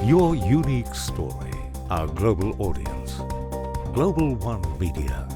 Your unique story, our global audience. Global One Media.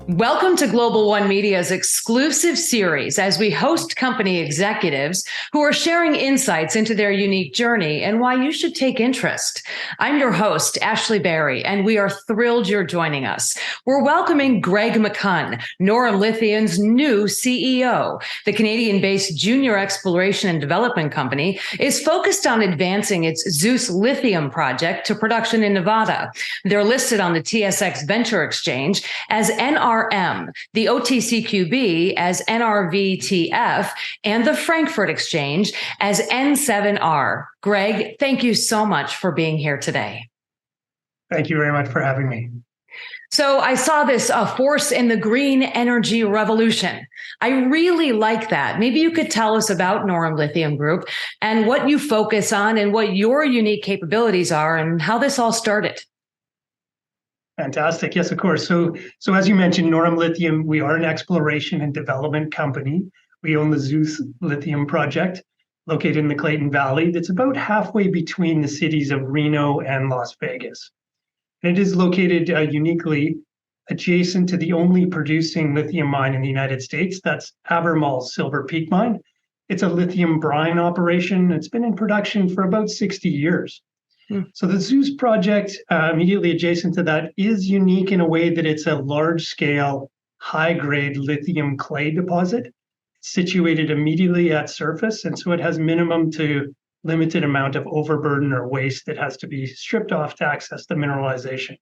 Welcome to Global One Media's exclusive series as we host company executives who are sharing insights into their unique journey and why you should take interest. I'm your host, Ashley Berry, and we are thrilled you're joining us. We're welcoming Greg McCunn, Noram Lithium's new CEO. The Canadian-based junior exploration and development company is focused on advancing its Zeus Lithium Project to production in Nevada. They're listed on the TSX Venture Exchange as NRM, the OTCQB as NRVTF, and the Frankfurt Exchange as N7R. Greg, thank you so much for being here today. Thank you very much for having me. So I saw this force in the green energy revolution. I really like that. Maybe you could tell us about Noram Lithium Group and what you focus on and what your unique capabilities are and how this all started. Fantastic. Yes, of course. So as you mentioned, Noram Lithium, we are an exploration and development company. We own the Zeus Lithium Project located in the Clayton Valley. That's about halfway between the cities of Reno and Las Vegas. And it is located uniquely adjacent to the only producing lithium mine in the United States. That's Albemarle's Silver Peak mine. It's a lithium brine operation. It's been in production for about 60 years. So the Zeus project, immediately adjacent to that, is unique in a way that it's a large-scale, high-grade lithium clay deposit situated immediately at surface, and so it has minimum to limited amount of overburden or waste that has to be stripped off to access the mineralization.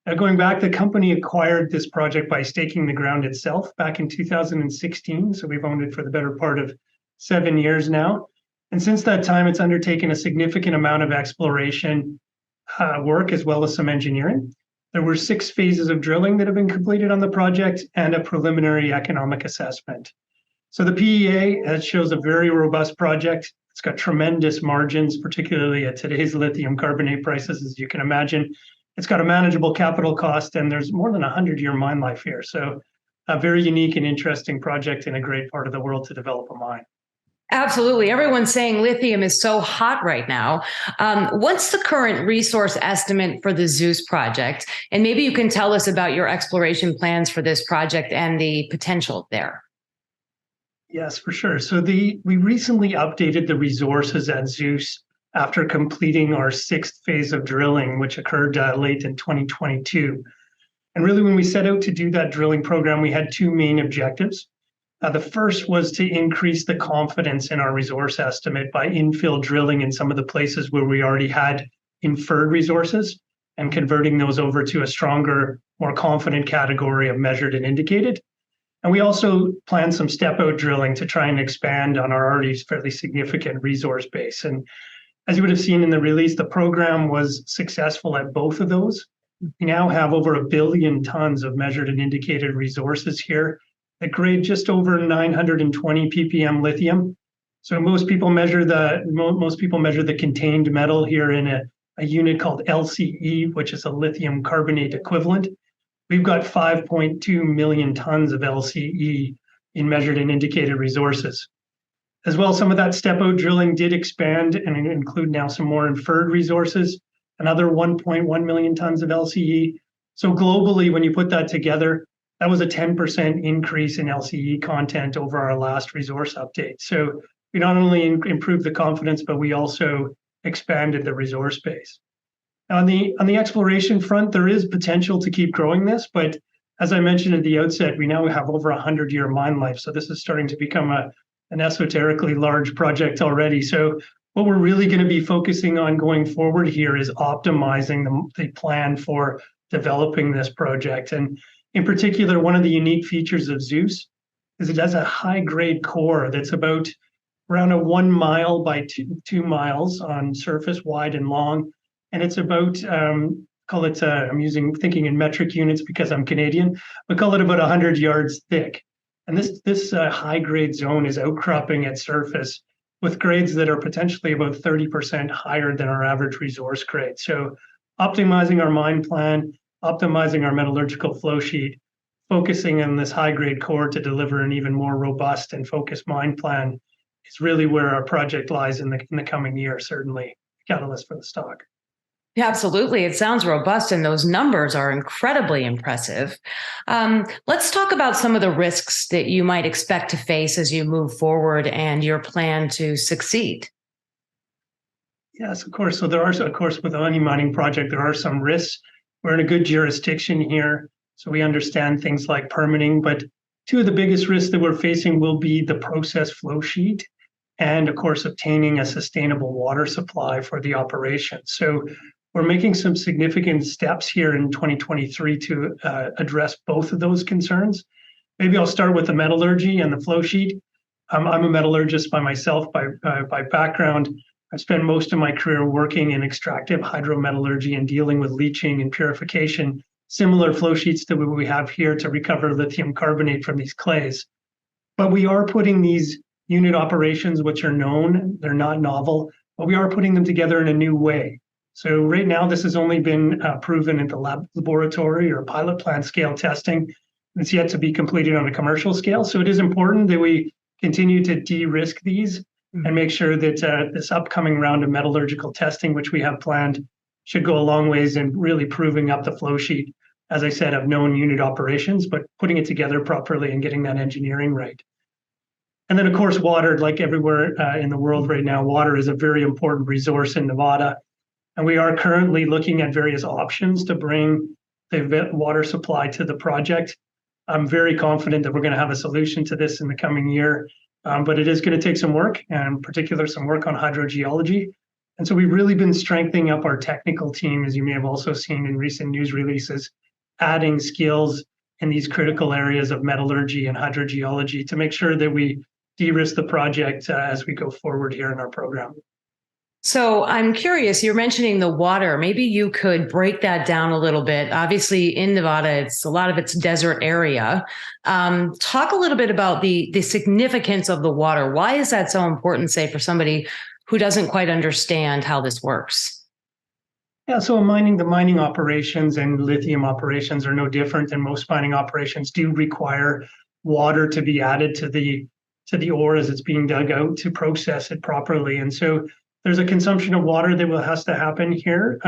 Now, going back, the company acquired this project by staking the ground itself back in 2016, so we've owned it for the better part of 7 years now. And since that time, it's undertaken a significant amount of exploration work as well as some engineering. There were 6 phases of drilling that have been completed on the project and a preliminary economic assessment. So the PEA shows a very robust project. It's got tremendous margins, particularly at today's lithium carbonate prices, as you can imagine. It's got a manageable capital cost, and there's more than a 100-year mine life here. So a very unique and interesting project in a great part of the world to develop a mine. Absolutely. Everyone's saying lithium is so hot right now. What's the current resource estimate for the Zeus project? And maybe you can tell us about your exploration plans for this project and the potential there. Yes, for sure. So we recently updated the resources at Zeus after completing our 6th phase of drilling, which occurred late in 2022. And really, when we set out to do that drilling program, we had 2 main objectives. The first was to increase the confidence in our resource estimate by infill drilling in some of the places where we already had inferred resources and converting those over to a stronger, more confident category of measured and indicated. And we also planned some step-out drilling to try and expand on our already fairly significant resource base. And as you would have seen in the release, the program was successful at both of those. We now have over 1 billion tons of measured and indicated resources here that grade just over 920 ppm lithium. So most people measure the contained metal here in a unit called LCE, which is a lithium carbonate equivalent. We've got 5.2 million tons of LCE in measured and indicated resources. As well, some of that step-out drilling did expand and include now some more inferred resources, another 1.1 million tons of LCE. So globally, when you put that together, that was a 10% increase in LCE content over our last resource update. So we not only improved the confidence, but we also expanded the resource base. Now, on the exploration front, there is potential to keep growing this, but as I mentioned at the outset, we now have over 100-year mine life. So this is starting to become an esoterically large project already. So what we're really going to be focusing on going forward here is optimizing the plan for developing this project. And in particular, one of the unique features of Zeus is it has a high-grade core that's about around a 1 mile by 2 miles on surface, wide and long. And it's about, I'm thinking in metric units because I'm Canadian, we call it about 100 yards thick. And this high-grade zone is outcropping at surface with grades that are potentially about 30% higher than our average resource grade. So optimizing our mine plan, optimizing our metallurgical flow sheet, focusing on this high-grade core to deliver an even more robust and focused mine plan is really where our project lies in the coming year, certainly. catalyst for the stock. Yeah, absolutely. It sounds robust, and those numbers are incredibly impressive. Let's talk about some of the risks that you might expect to face as you move forward and your plan to succeed. Yes, of course. So there are, of course, with any mining project, there are some risks. We're in a good jurisdiction here, so we understand things like permitting. But two of the biggest risks that we're facing will be the process flow sheet and, of course, obtaining a sustainable water supply for the operation. So we're making some significant steps here in 2023 to address both of those concerns. Maybe I'll start with the metallurgy and the flow sheet. I'm a metallurgist by myself, by background. I've spent most of my career working in extractive hydrometallurgy and dealing with leaching and purification, similar flow sheets to what we have here to recover lithium carbonate from these clays. But we are putting these unit operations, which are known, they're not novel, but we are putting them together in a new way. So right now, this has only been proven at the laboratory or pilot plant scale testing. It's yet to be completed on a commercial scale. So it is important that we continue to de-risk these and make sure that this upcoming round of metallurgical testing, which we have planned, should go a long ways in really proving up the flow sheet, as I said, of known unit operations, but putting it together properly and getting that engineering right. And then, of course, water, like everywhere in the world right now, water is a very important resource in Nevada. And we are currently looking at various options to bring the water supply to the project. I'm very confident that we're going to have a solution to this in the coming year, but it is going to take some work, and in particular, some work on hydrogeology. And so we've really been strengthening up our technical team, as you may have also seen in recent news releases, adding skills in these critical areas of metallurgy and hydrogeology to make sure that we de-risk the project as we go forward here in our program. So I'm curious, you're mentioning the water. Maybe you could break that down a little bit. Obviously, in Nevada, it's a lot of it's desert area. Talk a little bit about the significance of the water. Why is that so important, say, for somebody who doesn't quite understand how this works? Yeah, so the mining operations and lithium operations are no different than most mining operations do require water to be added to the ore as it's being dug out to process it properly. And so there's a consumption of water that has to happen here,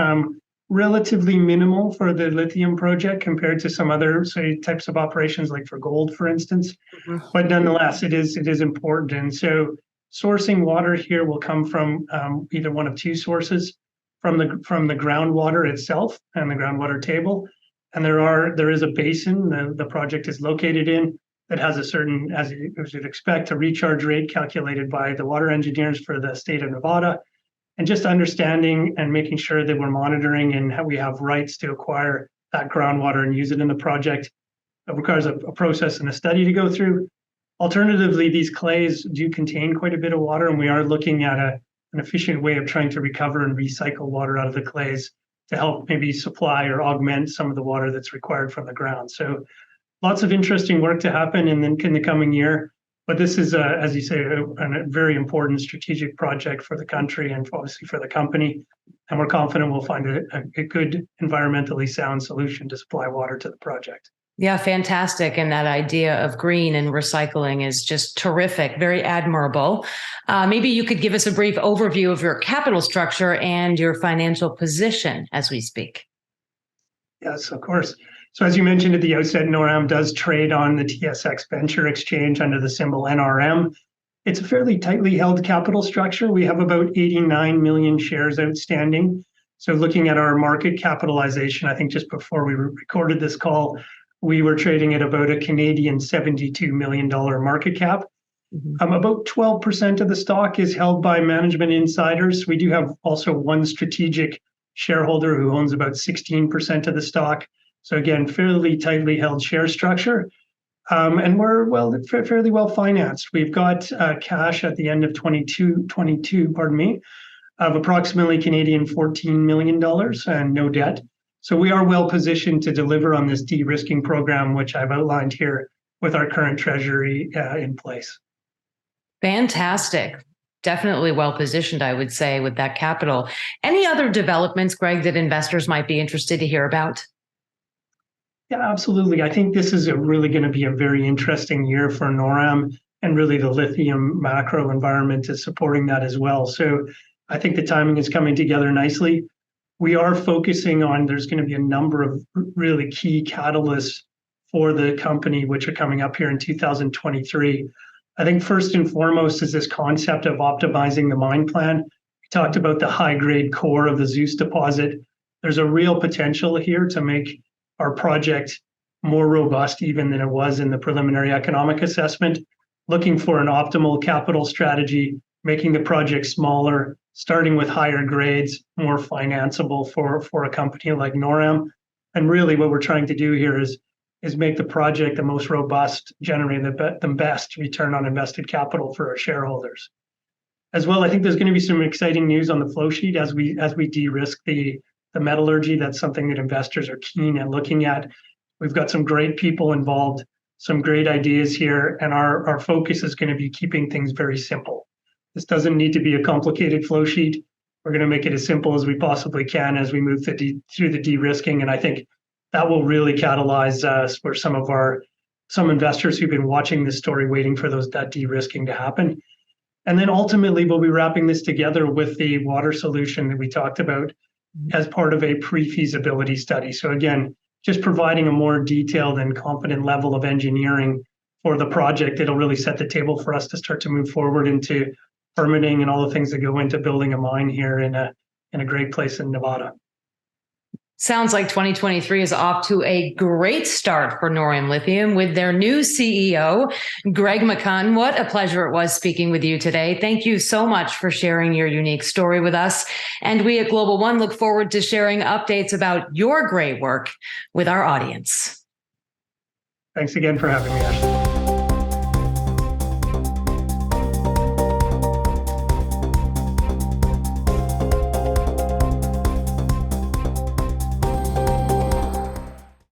relatively minimal for the lithium project compared to some other, say, types of operations, like for gold, for instance. Mm-hmm. But nonetheless, it is important. And so sourcing water here will come from either one of two sources, from the groundwater itself and the groundwater table. And there is a basin the project is located in that has a certain, as you'd expect, a recharge rate calculated by the water engineers for the state of Nevada. And just understanding and making sure that we're monitoring and how we have rights to acquire that groundwater and use it in the project. It requires a process and a study to go through. Alternatively, these clays do contain quite a bit of water, and we are looking at an efficient way of trying to recover and recycle water out of the clays to help maybe supply or augment some of the water that's required from the ground. So lots of interesting work to happen in the coming year. But this is, as you say, a very important strategic project for the country and obviously for the company. And we're confident we'll find a good environmentally sound solution to supply water to the project. Yeah, fantastic. And that idea of green and recycling is just terrific, very admirable. Maybe you could give us a brief overview of your capital structure and your financial position as we speak. Yes, of course. So as you mentioned at the outset, Noram does trade on the TSX Venture Exchange under the symbol NRM. It's a fairly tightly held capital structure. We have about 89 million shares outstanding. So looking at our market capitalization, I think just before we recorded this call, we were trading at about a Canadian $72 million market cap. Mm-hmm. About 12% of the stock is held by management insiders. We do have also one strategic shareholder who owns about 16% of the stock. So again, fairly tightly held share structure. And we're fairly well financed. We've got cash at the end of 2022, of approximately Canadian $14 million and no debt. So we are well positioned to deliver on this de-risking program, which I've outlined here with our current treasury in place. Fantastic. Definitely well positioned, I would say, with that capital. Any other developments, Greg, that investors might be interested to hear about? Yeah, absolutely. I think this is really going to be a very interesting year for Noram, and really the lithium macro environment is supporting that as well. So I think the timing is coming together nicely. We are focusing on, there's going to be a number of really key catalysts for the company, which are coming up here in 2023. I think first and foremost is this concept of optimizing the mine plan. We talked about the high grade core of the Zeus deposit. There's a real potential here to make our project more robust even than it was in the preliminary economic assessment, looking for an optimal capital strategy, making the project smaller, starting with higher grades, more financeable for a company like Noram. And really what we're trying to do here is make the project the most robust, generating the best return on invested capital for our shareholders. As well, I think there's going to be some exciting news on the flow sheet as we de-risk the metallurgy. That's something that investors are keen at looking at. We've got some great people involved, some great ideas here, and our focus is going to be keeping things very simple. This doesn't need to be a complicated flow sheet. We're going to make it as simple as we possibly can as we move through the de-risking, and I think that will really catalyze for some investors who've been watching this story, waiting for that de-risking to happen. And then ultimately, we'll be wrapping this together with the water solution that we talked about as part of a pre-feasibility study. So again, just providing a more detailed and competent level of engineering for the project. It'll really set the table for us to start to move forward into permitting and all the things that go into building a mine here in a great place in Nevada. Sounds like 2023 is off to a great start for Noram Lithium with their new CEO, Greg McCunn. What a pleasure it was speaking with you today. Thank you so much for sharing your unique story with us. And we at Global One look forward to sharing updates about your great work with our audience. Thanks again for having me, Ashley.